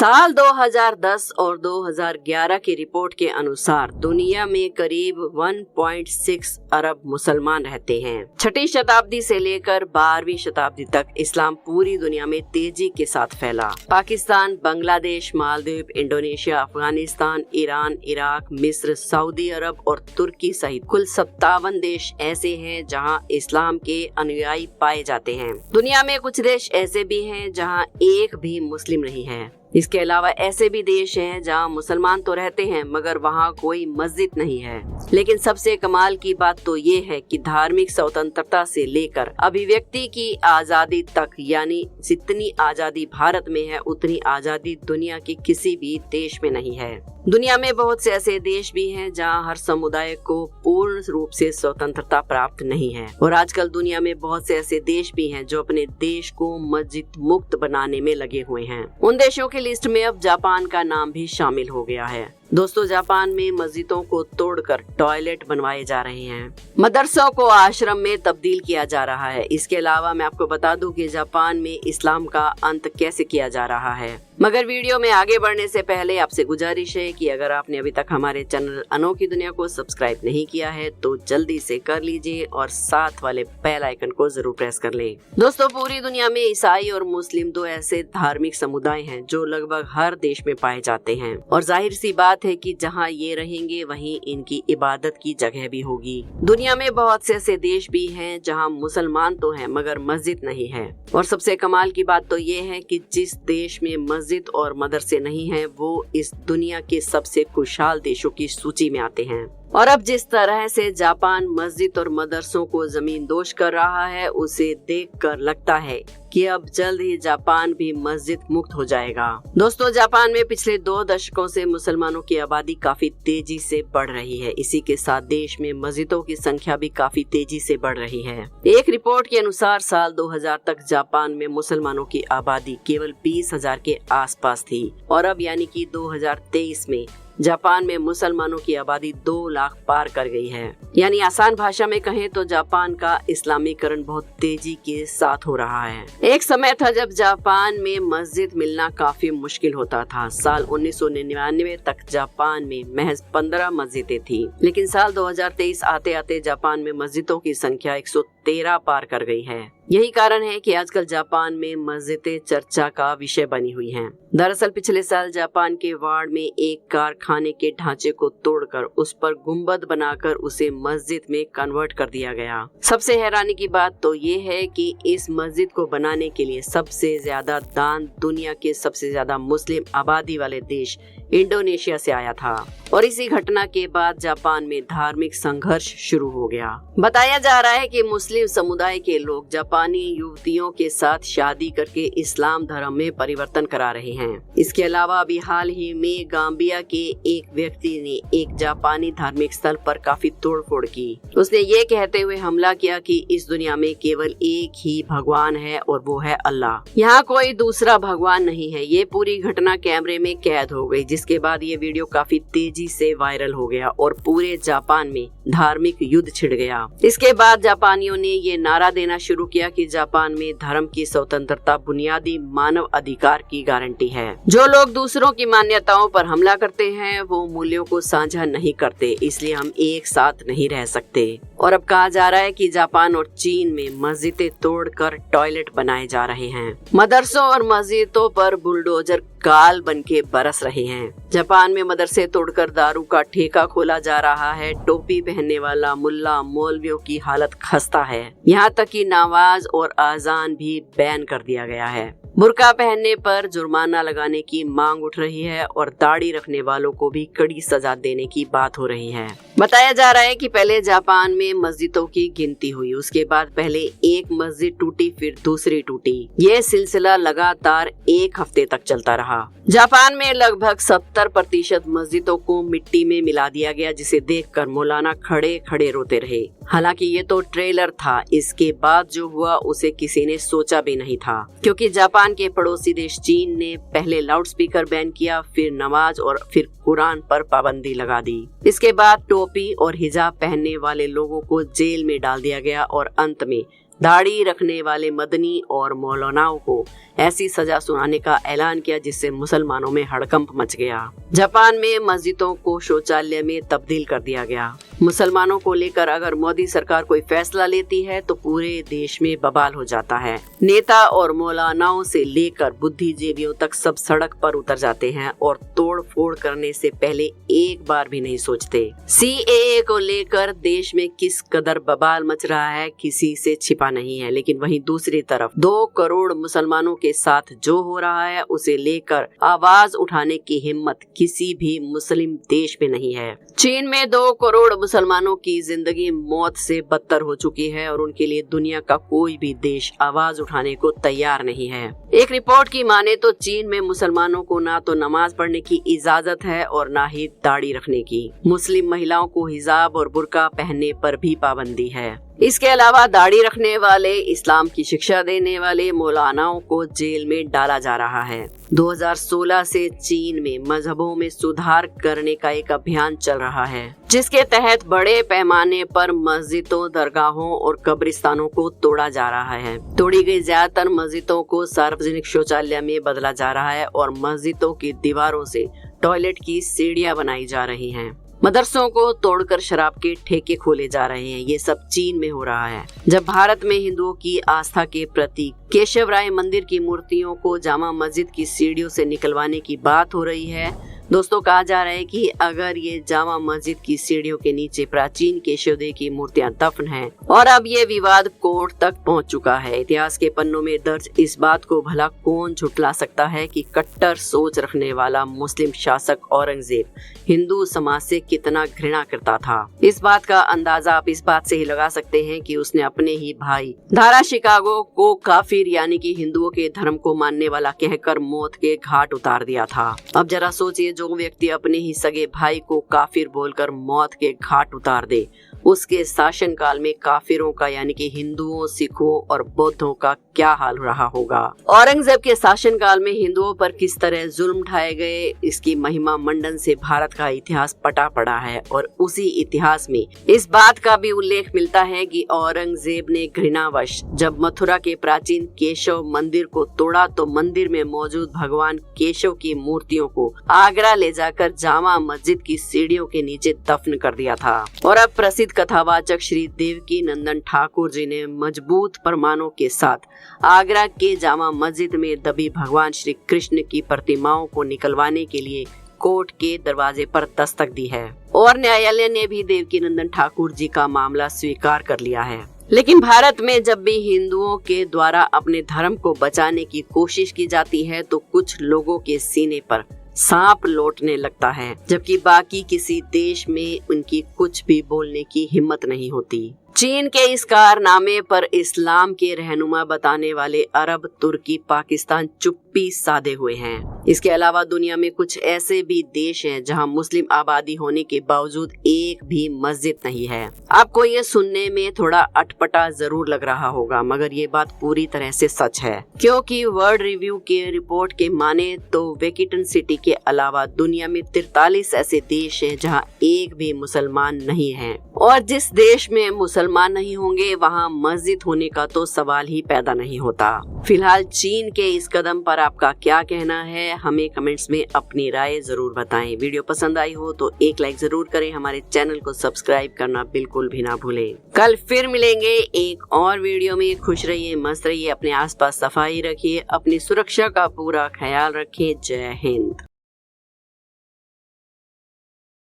साल 2010 और 2011 की रिपोर्ट के अनुसार दुनिया में करीब 1.6 अरब मुसलमान रहते हैं। 6वीं शताब्दी से लेकर 12वीं शताब्दी तक इस्लाम पूरी दुनिया में तेजी के साथ फैला। Pakistan, Bangladesh, Maldives, Indonesia, Afghanistan, Iran, Iraq, मिस्र, सऊदी अरब और तुर्की सहित कुल 57 देश ऐसे हैं जहां इस्लाम के अनुयायी पाए जाते हैं। दुनिया में कुछ देश ऐसे भी हैं जहां एक भी मुस्लिम नहीं है। इसके अलावा ऐसे भी देश हैं जहां मुसलमान तो रहते हैं मगर वहां कोई मस्जिद नहीं है। लेकिन सबसे कमाल की बात तो ये है कि धार्मिक स्वतंत्रता से लेकर अभिव्यक्ति की आजादी तक, यानी जितनी आजादी भारत में है उतनी आजादी दुनिया के किसी भी देश में नहीं है। दुनिया में बहुत से ऐसे देश भी हैं जहां हर समुदाय को पूर्ण रूप से स्वतंत्रता प्राप्त नहीं है। और आजकल दुनिया में बहुत से ऐसे देश भी हैं जो अपने देश को मस्जिद मुक्त बनाने में लगे हुए हैं। उन देशों की लिस्ट में अब जापान का नाम भी शामिल हो गया है। दोस्तों, जापान में मस्जिदों को तोड़कर टॉयलेट बनवाए जा रहे हैं। मदरसों को आश्रम में तब्दील किया जा रहा है। इसके अलावा मैं आपको बता दूं कि जापान में इस्लाम का अंत कैसे किया जा रहा है। मगर वीडियो में आगे बढ़ने से पहले आपसे गुजारिश है कि अगर आपने अभी तक हमारे चैनल अनोखी दुनिया को सब्सक्राइब नहीं किया है तो जल्दी से कर लीजिए और साथ वाले बेल आइकन को जरूर प्रेस कर लें। दोस्तों, पूरी दुनिया में ईसाई और मुस्लिम दो ऐसे धार्मिक समुदाय हैं जो लगभग हर देश में पाए जाते हैं। और जाहिर सी बात है कि जहां ये रहेंगे वहीं इनकी इबादत की जगह भी होगी। दुनिया में बहुत से ऐसे देश भी हैं जहां मुसलमान तो हैं मगर मस्जिद नहीं है। और सबसे कमाल की बात तो ये है कि जिस देश में मस्जिद और मदरसे नहीं हैं वो इस दुनिया के सबसे खुशहाल देशों की सूची में आते हैं। और अब जिस तरह से जापान मस्जिद और मदरसों को जमींदोज कर रहा है उसे देखकर लगता है कि अब जल्द ही जापान भी मस्जिद मुक्त हो जाएगा। दोस्तों, जापान में पिछले 2 दशकों से मुसलमानों की आबादी काफी तेजी से बढ़ रही है। इसी के साथ देश में मस्जिदों की संख्या भी काफी तेजी से बढ़ रही है। एक रिपोर्ट के अनुसार साल 2000 तक जापान में मुसलमानों की आबादी केवल 20,000 के आसपास थी और अब यानी कि 2023 में जापान में मुसलमानों की आबादी 2 लाख पार कर गई है। यानी आसान भाषा में कहें तो जापान का इस्लामीकरण बहुत तेजी के साथ हो रहा है। एक समय था जब जापान में मस्जिद मिलना काफी मुश्किल होता था। साल 1999 तक जापान में महज 15 मस्जिदें थी, लेकिन साल 2023 आते आते जापान में मस्जिदों की संख्या 113 पार कर गई है। यही कारण है कि आजकल जापान में मस्जिदें चर्चा का विषय बनी हुई हैं। दरअसल पिछले साल जापान के वार्ड में एक कारखाने के ढांचे को तोड़कर उस पर गुंबद बनाकर उसे मस्जिद में कन्वर्ट कर दिया गया। सबसे हैरानी की बात तो ये है कि इस मस्जिद को बनाने के लिए सबसे ज्यादा दान दुनिया के सबसे ज्यादा मुस्लिम आबादी वाले देश इंडोनेशिया से आया था। और इसी घटना के बाद जापान में धार्मिक संघर्ष शुरू हो गया। बताया जा रहा है कि मुस्लिम समुदाय के लोग जापानी युवतियों के साथ शादी करके इस्लाम धर्म में परिवर्तन करा रहे हैं। इसके अलावा अभी हाल ही में गाम्बिया के एक व्यक्ति ने एक जापानी धार्मिक स्थल पर काफी तोड़फोड़ की। उसने ये कहते हुए हमला किया कि इस दुनिया में केवल एक ही भगवान है और वो है अल्लाह, यहाँ कोई दूसरा भगवान नहीं है। ये पूरी घटना कैमरे में कैद हो गई, जिसके बाद ये वीडियो काफी तेजी से वायरल हो गया और पूरे जापान में धार्मिक युद्ध छिड़ गया। इसके बाद जापानियों ने ये नारा देना शुरू किया कि जापान में धर्म की स्वतंत्रता बुनियादी मानव अधिकार की गारंटी है। जो लोग दूसरों की मान्यताओं पर हमला करते हैं वो मूल्यों को साझा नहीं करते, इसलिए हम एक साथ नहीं रह सकते। और अब कहा जा रहा है कि जापान और चीन में मस्जिदें तोड़कर टॉयलेट बनाए जा रहे हैं। मदरसों और मस्जिदों पर बुलडोजर काल बनके बरस रहे हैं। जापान में मदरसे तोड़कर दारू का ठेका खोला जा रहा है। टोपी पहनने वाला मुल्ला मौलवियों की हालत खस्ता है। यहाँ तक कि नमाज और आजान भी बैन कर दिया गया है। बुर्का पहनने पर जुर्माना लगाने की मांग उठ रही है और दाढ़ी रखने वालों को भी कड़ी सजा देने की बात हो रही है। बताया जा रहा है कि पहले जापान में मस्जिदों की गिनती हुई, उसके बाद पहले एक मस्जिद टूटी फिर दूसरी टूटी। यह सिलसिला लगातार 1 हफ्ते तक चलता रहा। जापान में लगभग 70% मस्जिदों को मिट्टी में मिला दिया गया, जिसे देखकर मौलाना खड़े खड़े रोते रहे। हालांकि ये तो ट्रेलर था, इसके बाद जो हुआ उसे किसी ने सोचा भी नहीं था, क्योंकि जापान के पड़ोसी देश चीन ने पहले लाउडस्पीकर बैन किया, फिर नमाज और फिर कुरान पर पाबंदी लगा दी। इसके बाद टोपी और हिजाब पहनने वाले लोगों को जेल में डाल दिया गया और अंत में दाढ़ी रखने वाले मदनी और मौलानाओं को ऐसी सजा सुनाने का ऐलान किया जिससे मुसलमानों में हड़कंप मच गया। जापान में मस्जिदों को शौचालय में तब्दील कर दिया गया। मुसलमानों को लेकर अगर मोदी सरकार कोई फैसला लेती है तो पूरे देश में बवाल हो जाता है। नेता और मौलानाओं से लेकर बुद्धिजीवियों तक सब सड़क पर उतर जाते हैं और तोड़ फोड़ करने से पहले एक बार भी नहीं सोचते। CAA को लेकर देश में किस कदर बवाल मच रहा है किसी से छिपा नहीं है, लेकिन वहीं दूसरी तरफ 2 करोड़ मुसलमानों के साथ जो हो रहा है उसे लेकर आवाज उठाने की हिम्मत किसी भी मुस्लिम देश में नहीं है। चीन में 2 करोड़ मुसलमानों की जिंदगी मौत से बदतर हो चुकी है और उनके लिए दुनिया का कोई भी देश आवाज उठाने को तैयार नहीं है। एक रिपोर्ट की माने तो चीन में मुसलमानों को ना तो नमाज पढ़ने की इजाजत है और ना ही दाढ़ी रखने की। मुस्लिम महिलाओं को हिजाब और बुर्का पहनने पर भी पाबंदी है। इसके अलावा दाढ़ी रखने वाले, इस्लाम की शिक्षा देने वाले मौलानाओं को जेल में डाला जा रहा है। 2016 से चीन में मजहबों में सुधार करने का एक अभियान चल रहा है जिसके तहत बड़े पैमाने पर मस्जिदों, दरगाहों और कब्रिस्तानों को तोड़ा जा रहा है। तोड़ी गई ज्यादातर मस्जिदों को सार्वजनिक शौचालय में बदला जा रहा है और मस्जिदों की दीवारों से टॉयलेट की सीढ़ियां बनाई जा रही हैं। मदरसों को तोड़कर शराब के ठेके खोले जा रहे हैं। ये सब चीन में हो रहा है। जब भारत में हिंदुओं की आस्था के प्रतीक केशव राय मंदिर की मूर्तियों को जामा मस्जिद की सीढ़ियों से निकलवाने की बात हो रही है, दोस्तों कहा जा रहा है कि अगर ये जामा मस्जिद की सीढ़ियों के नीचे प्राचीन केशवदेव की मूर्तियां दफन हैं और अब ये विवाद कोर्ट तक पहुंच चुका है। इतिहास के पन्नों में दर्ज इस बात को भला कौन झुठला सकता है कि कट्टर सोच रखने वाला मुस्लिम शासक औरंगजेब हिंदू समाज से कितना घृणा करता था। इस बात का अंदाजा आप इस बात से ही लगा सकते हैं कि उसने अपने ही भाई दारा शिकागो को काफिर यानी कि हिंदुओं के धर्म को मानने वाला कहकर मौत के घाट उतार दिया था। अब जरा सोचिए, जो व्यक्ति अपने ही सगे भाई को काफिर बोलकर मौत के घाट उतार दे, उसके शासनकाल में काफिरों का यानी कि हिंदुओं, सिखों और बौद्धों का क्या हाल रहा होगा। औरंगजेब के शासनकाल में हिंदुओं पर किस तरह जुल्म ढाए गए, इसकी महिमा मंडन से भारत का इतिहास पटा पड़ा है और उसी इतिहास में इस बात का भी उल्लेख मिलता है कि औरंगजेब ने घृणावश जब मथुरा के प्राचीन केशव मंदिर को तोड़ा तो मंदिर में मौजूद भगवान केशव की मूर्तियों को आगरा ले जाकर जामा मस्जिद की सीढ़ियों के नीचे दफन कर दिया था। और अब प्रसिद्ध कथावाचक श्री देवकी नंदन ठाकुर जी ने मजबूत प्रमाणों के साथ आगरा के जामा मस्जिद में दबी भगवान श्री कृष्ण की प्रतिमाओं को निकलवाने के लिए कोर्ट के दरवाजे पर दस्तक दी है और न्यायालय ने भी देवकी नंदन ठाकुर जी का मामला स्वीकार कर लिया है। लेकिन भारत में जब भी हिंदुओं के द्वारा अपने धर्म को बचाने की कोशिश की जाती है तो कुछ लोगों के सीने पर सांप लौटने लगता है, जबकि बाकी किसी देश में उनकी कुछ भी बोलने की हिम्मत नहीं होती। चीन के इस कारनामे पर इस्लाम के रहनुमा बताने वाले अरब, तुर्की, पाकिस्तान चुप्पी साधे हुए हैं। इसके अलावा दुनिया में कुछ ऐसे भी देश हैं जहां मुस्लिम आबादी होने के बावजूद एक भी मस्जिद नहीं है। आपको ये सुनने में थोड़ा अटपटा जरूर लग रहा होगा, मगर ये बात पूरी तरह से सच है, क्योंकि वर्ल्ड रिव्यू के रिपोर्ट के माने तो वेटिकन सिटी के अलावा दुनिया में 43 ऐसे देश हैं जहां एक भी मुसलमान नहीं है। और जिस देश में मुसलमान नहीं होंगे वहां मस्जिद होने का तो सवाल ही पैदा नहीं होता। फिलहाल चीन के इस कदम पर आपका क्या कहना है, हमें कमेंट्स में अपनी राय जरूर बताएं। वीडियो पसंद आई हो तो एक लाइक जरूर करें, हमारे चैनल को सब्सक्राइब करना बिल्कुल भी ना भूलें। कल फिर मिलेंगे एक और वीडियो में। खुश रहिए, मस्त रहिए, अपने आसपास सफाई रखिए, अपनी सुरक्षा का पूरा ख्याल रखें। जय हिंद।